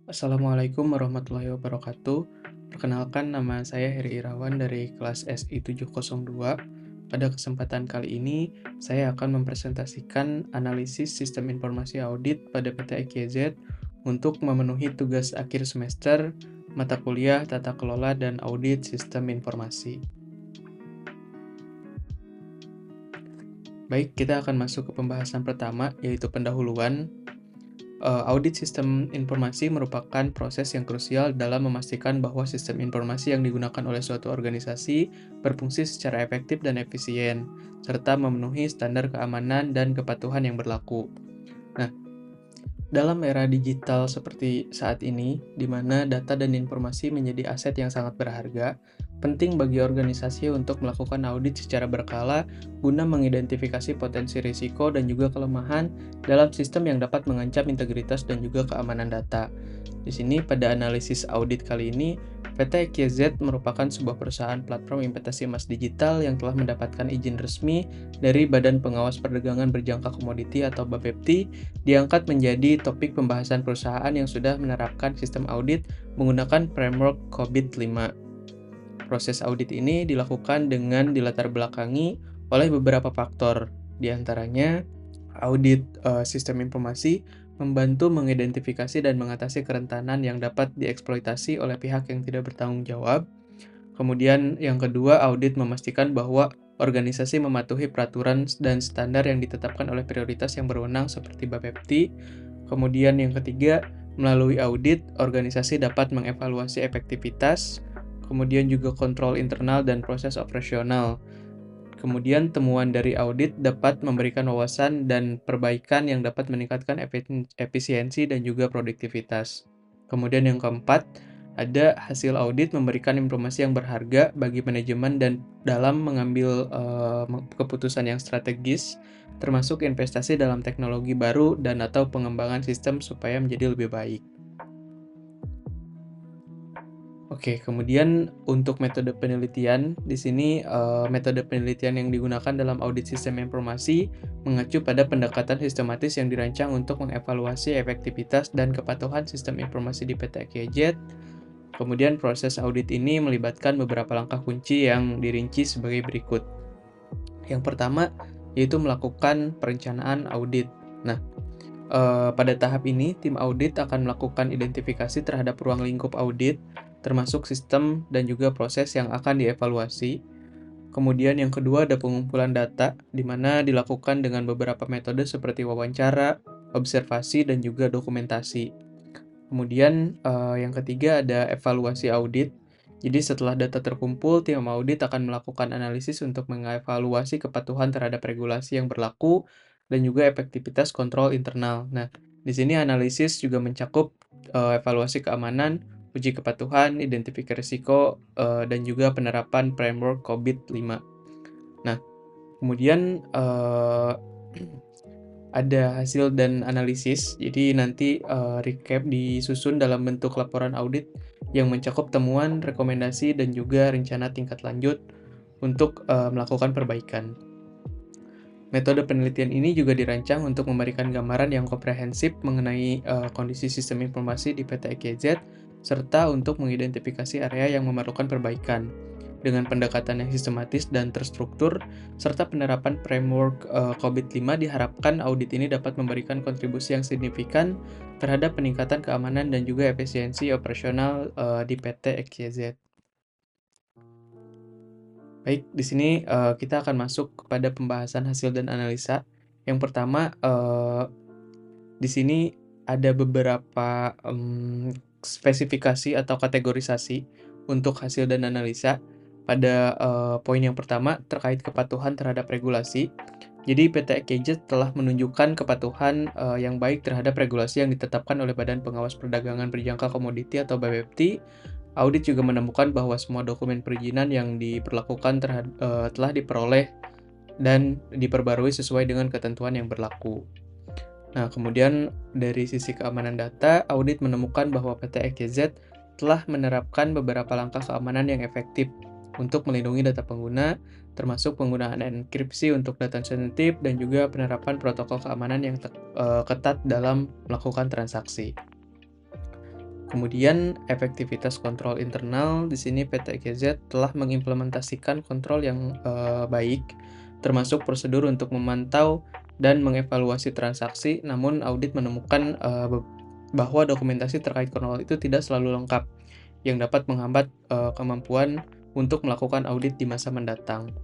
Assalamualaikum warahmatullahi wabarakatuh. Perkenalkan, nama saya Heri Irawan dari kelas SI 702. Pada kesempatan kali ini, saya akan mempresentasikan analisis sistem informasi audit pada PT EKZ untuk memenuhi tugas akhir semester mata kuliah Tata Kelola dan Audit Sistem Informasi. Baik, kita akan masuk ke pembahasan pertama, yaitu pendahuluan. Audit sistem informasi merupakan proses yang krusial dalam memastikan bahwa sistem informasi yang digunakan oleh suatu organisasi berfungsi secara efektif dan efisien, serta memenuhi standar keamanan dan kepatuhan yang berlaku. Nah, dalam era digital seperti saat ini, di mana data dan informasi menjadi aset yang sangat berharga, penting bagi organisasi untuk melakukan audit secara berkala guna mengidentifikasi potensi risiko dan juga kelemahan dalam sistem yang dapat mengancam integritas dan juga keamanan data. Di sini, pada analisis audit kali ini, PT KZ merupakan sebuah perusahaan platform investasi emas digital yang telah mendapatkan izin resmi dari Badan Pengawas Perdagangan Berjangka Komoditi atau BAPEPTI, diangkat menjadi topik pembahasan perusahaan yang sudah menerapkan sistem audit menggunakan framework COBIT 5. Proses audit ini dilakukan dengan dilatar belakangi oleh beberapa faktor, di antaranya audit sistem informasi membantu mengidentifikasi dan mengatasi kerentanan yang dapat dieksploitasi oleh pihak yang tidak bertanggung jawab. Kemudian yang kedua, audit memastikan bahwa organisasi mematuhi peraturan dan standar yang ditetapkan oleh prioritas yang berwenang seperti Bapepti. Kemudian yang ketiga, melalui audit, organisasi dapat mengevaluasi efektivitas, kemudian juga kontrol internal dan proses operasional. Kemudian temuan dari audit dapat memberikan wawasan dan perbaikan yang dapat meningkatkan efisiensi dan juga produktivitas. Kemudian yang keempat, ada hasil audit memberikan informasi yang berharga bagi manajemen dan dalam mengambil keputusan yang strategis, termasuk investasi dalam teknologi baru dan atau pengembangan sistem supaya menjadi lebih baik. Oke, kemudian untuk metode penelitian, di sini metode penelitian yang digunakan dalam audit sistem informasi mengacu pada pendekatan sistematis yang dirancang untuk mengevaluasi efektivitas dan kepatuhan sistem informasi di PT KZ. Kemudian proses audit ini melibatkan beberapa langkah kunci yang dirinci sebagai berikut. Yang pertama, yaitu melakukan perencanaan audit. Nah, pada tahap ini, tim audit akan melakukan identifikasi terhadap ruang lingkup audit, termasuk sistem dan juga proses yang akan dievaluasi. Kemudian yang kedua ada pengumpulan data, di mana dilakukan dengan beberapa metode seperti wawancara, observasi, dan juga dokumentasi. Kemudian yang ketiga ada evaluasi audit. Jadi setelah data terkumpul, tim audit akan melakukan analisis untuk mengevaluasi kepatuhan terhadap regulasi yang berlaku dan juga efektivitas kontrol internal. Nah, di sini analisis juga mencakup evaluasi keamanan, uji kepatuhan, identifikasi risiko, dan juga penerapan framework COBIT 5. Nah, kemudian ada hasil dan analisis, jadi nanti recap disusun dalam bentuk laporan audit yang mencakup temuan, rekomendasi, dan juga rencana tingkat lanjut untuk melakukan perbaikan. Metode penelitian ini juga dirancang untuk memberikan gambaran yang komprehensif mengenai kondisi sistem informasi di PT EKZ, serta untuk mengidentifikasi area yang memerlukan perbaikan. Dengan pendekatan yang sistematis dan terstruktur, serta penerapan framework COBIT 5, diharapkan audit ini dapat memberikan kontribusi yang signifikan terhadap peningkatan keamanan dan juga efisiensi operasional di PT EKZ. Baik, di sini kita akan masuk kepada pembahasan hasil dan analisa. Yang pertama, di sini ada beberapa spesifikasi atau kategorisasi untuk hasil dan analisa. Pada poin yang pertama terkait kepatuhan terhadap regulasi. Jadi PT EKZ telah menunjukkan kepatuhan yang baik terhadap regulasi yang ditetapkan oleh Badan Pengawas Perdagangan Berjangka Komoditi atau BAPEPTI. Audit juga menemukan bahwa semua dokumen perizinan yang diperlakukan telah diperoleh dan diperbarui sesuai dengan ketentuan yang berlaku. Nah, kemudian dari sisi keamanan data, audit menemukan bahwa PT EKZ telah menerapkan beberapa langkah keamanan yang efektif untuk melindungi data pengguna, termasuk penggunaan enkripsi untuk data sensitif dan juga penerapan protokol keamanan yang ketat dalam melakukan transaksi. Kemudian efektivitas kontrol internal, di sini PT EKZ telah mengimplementasikan kontrol yang baik, termasuk prosedur untuk memantau dan mengevaluasi transaksi, namun audit menemukan bahwa dokumentasi terkait kontrol itu tidak selalu lengkap, yang dapat menghambat kemampuan untuk melakukan audit di masa mendatang.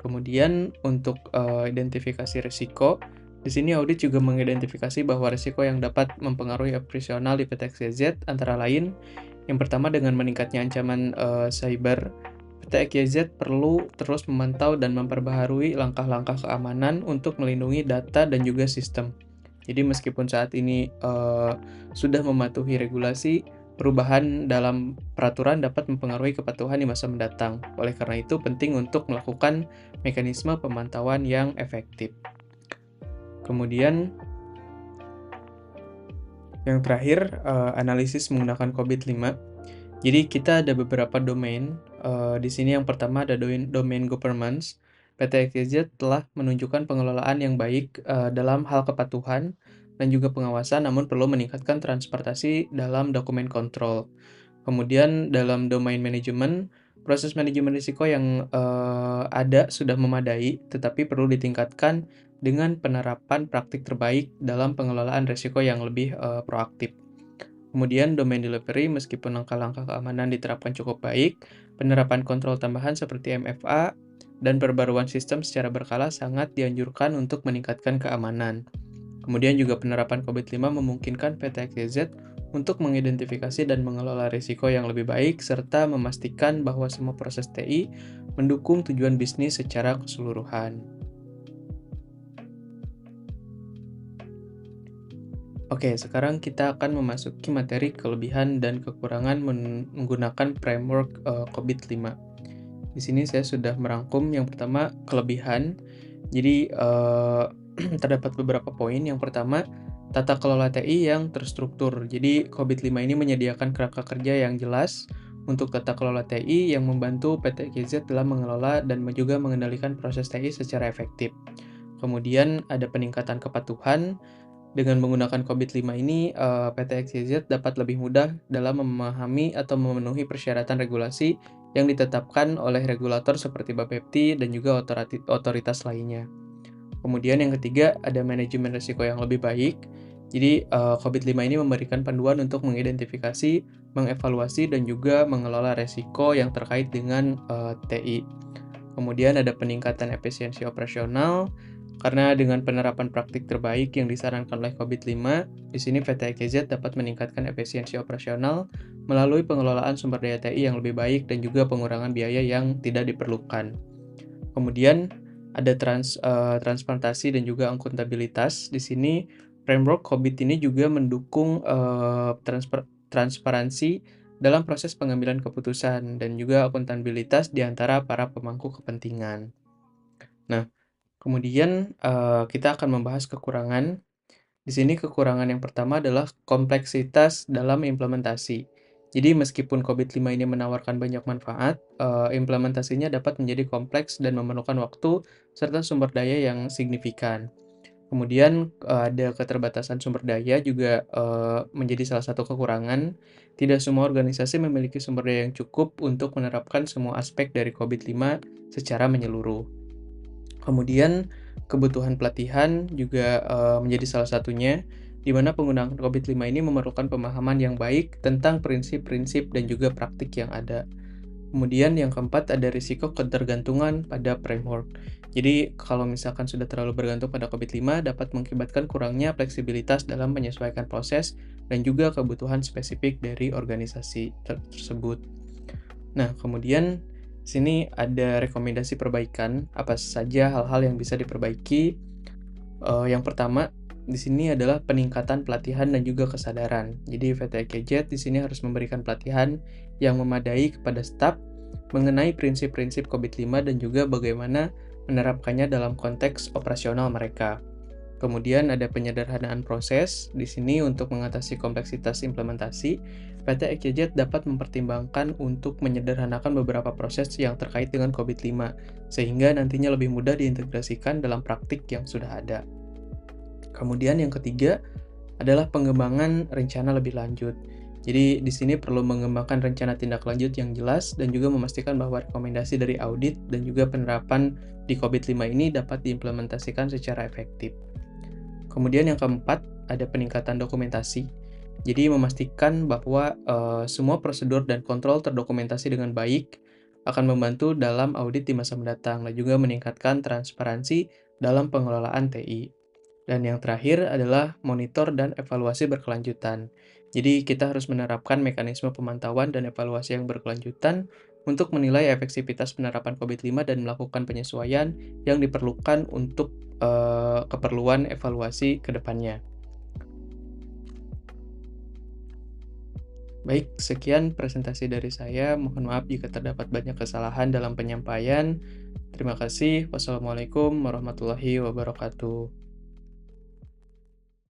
Kemudian untuk identifikasi risiko, di sini audit juga mengidentifikasi bahwa risiko yang dapat mempengaruhi operasional di PT XYZ antara lain, yang pertama dengan meningkatnya ancaman cyber, PT XYZ perlu terus memantau dan memperbaharui langkah-langkah keamanan untuk melindungi data dan juga sistem. Jadi meskipun saat ini sudah mematuhi regulasi, perubahan dalam peraturan dapat mempengaruhi kepatuhan di masa mendatang. Oleh karena itu, penting untuk melakukan mekanisme pemantauan yang efektif. Kemudian, yang terakhir, analisis menggunakan COVID-5. Jadi, kita ada beberapa domain. Di sini yang pertama ada domain governance. PT XYZ telah menunjukkan pengelolaan yang baik dalam hal kepatuhan dan juga pengawasan, namun perlu meningkatkan transparansi dalam dokumen kontrol. Kemudian dalam domain manajemen, proses manajemen risiko yang ada sudah memadai, tetapi perlu ditingkatkan dengan penerapan praktik terbaik dalam pengelolaan risiko yang lebih proaktif. Kemudian domain delivery, meskipun langkah-langkah keamanan diterapkan cukup baik, penerapan kontrol tambahan seperti MFA dan perbaruan sistem secara berkala sangat dianjurkan untuk meningkatkan keamanan. Kemudian juga penerapan COVID-5 memungkinkan PT XYZ untuk mengidentifikasi dan mengelola risiko yang lebih baik, serta memastikan bahwa semua proses TI mendukung tujuan bisnis secara keseluruhan. Oke, sekarang kita akan memasuki materi kelebihan dan kekurangan menggunakan framework COVID-5. Di sini saya sudah merangkum yang pertama kelebihan. Jadi terdapat beberapa poin. Yang pertama, tata kelola TI yang terstruktur. Jadi COVID-5 ini menyediakan kerangka kerja yang jelas untuk tata kelola TI yang membantu PT GZ dalam mengelola dan juga mengendalikan proses TI secara efektif. Kemudian ada peningkatan kepatuhan. Dengan menggunakan COVID-5 ini, PT XYZ dapat lebih mudah dalam memahami atau memenuhi persyaratan regulasi yang ditetapkan oleh regulator seperti Bapepti dan juga otoritas lainnya. Kemudian yang ketiga, ada manajemen risiko yang lebih baik. Jadi, COVID-5 ini memberikan panduan untuk mengidentifikasi, mengevaluasi, dan juga mengelola risiko yang terkait dengan TI. Kemudian ada peningkatan efisiensi operasional, karena dengan penerapan praktik terbaik yang disarankan oleh COVID-5, di sini PT XYZ dapat meningkatkan efisiensi operasional melalui pengelolaan sumber daya TI yang lebih baik dan juga pengurangan biaya yang tidak diperlukan. Kemudian ada transparansi dan juga akuntabilitas. Di sini framework COVID ini juga mendukung transparansi dalam proses pengambilan keputusan dan juga akuntabilitas di antara para pemangku kepentingan. Nah, kemudian kita akan membahas kekurangan. Di sini kekurangan yang pertama adalah kompleksitas dalam implementasi. Jadi meskipun COVID-5 ini menawarkan banyak manfaat, implementasinya dapat menjadi kompleks dan memerlukan waktu serta sumber daya yang signifikan. Kemudian ada keterbatasan sumber daya juga menjadi salah satu kekurangan. Tidak semua organisasi memiliki sumber daya yang cukup untuk menerapkan semua aspek dari COVID-5 secara menyeluruh. Kemudian kebutuhan pelatihan juga menjadi salah satunya, di mana penggunaan COVID-5 ini memerlukan pemahaman yang baik tentang prinsip-prinsip dan juga praktik yang ada. Kemudian yang keempat ada risiko ketergantungan pada framework. Jadi kalau misalkan sudah terlalu bergantung pada COVID-5 dapat mengakibatkan kurangnya fleksibilitas dalam menyesuaikan proses dan juga kebutuhan spesifik dari organisasi tersebut. Nah, kemudian sini ada rekomendasi perbaikan, apa saja hal-hal yang bisa diperbaiki. Yang pertama, di sini adalah peningkatan pelatihan dan juga kesadaran. Jadi VTKJ di sini harus memberikan pelatihan yang memadai kepada staf mengenai prinsip-prinsip COVID-5 dan juga bagaimana menerapkannya dalam konteks operasional mereka. Kemudian ada penyederhanaan proses. Di sini untuk mengatasi kompleksitas implementasi, PT XYZ dapat mempertimbangkan untuk menyederhanakan beberapa proses yang terkait dengan COVID-5, sehingga nantinya lebih mudah diintegrasikan dalam praktik yang sudah ada. Kemudian yang ketiga adalah pengembangan rencana lebih lanjut. Jadi di sini perlu mengembangkan rencana tindak lanjut yang jelas dan juga memastikan bahwa rekomendasi dari audit dan juga penerapan di COVID-5 ini dapat diimplementasikan secara efektif. Kemudian yang keempat, ada peningkatan dokumentasi. Jadi memastikan bahwa semua prosedur dan kontrol terdokumentasi dengan baik akan membantu dalam audit di masa mendatang dan juga meningkatkan transparansi dalam pengelolaan TI. Dan yang terakhir adalah monitor dan evaluasi berkelanjutan. Jadi kita harus menerapkan mekanisme pemantauan dan evaluasi yang berkelanjutan untuk menilai efektivitas penerapan COVID-5 dan melakukan penyesuaian yang diperlukan untuk keperluan evaluasi ke depannya. Baik, sekian presentasi dari saya. Mohon maaf jika terdapat banyak kesalahan dalam penyampaian. Terima kasih. Wassalamualaikum warahmatullahi wabarakatuh.